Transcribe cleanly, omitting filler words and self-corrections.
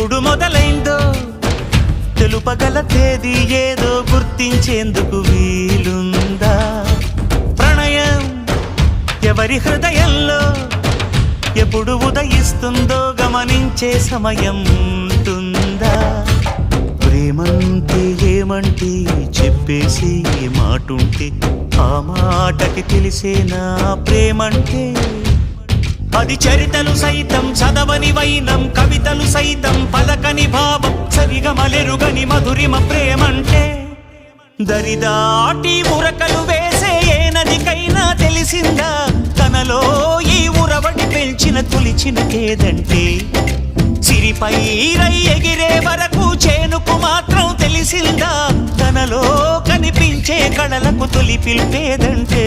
ఎప్పుడు మొదలైందో తెలుపగల తేదీ ఏదో గుర్తించేందుకు వీలుందా? ప్రణయం ఎవరి హృదయంలో ఎప్పుడు ఉదయిస్తుందో గమనించే సమయం ఉంటుందా? ప్రేమంటే ఏమంటే చెప్పేసి మాటుంటే ఆ మాటకి తెలిసేనా ప్రేమంటే? అది చరితలు సైతం చదవని వైనం, కవితలు సైతం పలకని భావం, సరిగమలెరుగని మధురిమ ప్రేమంటే. దరిదాటి ఉరకలు వేసే ఏ నదికైనా తెలిసిందా తనలో ఈ ఉరవడి పెంచిన తొలిచిన కేదంటే? సిరిపై రై ఎగిరే వరకు చేనుకు మాత్రం తెలిసిందా తనలో కనిపించే కళలకు తొలి పిలిపేదంటే?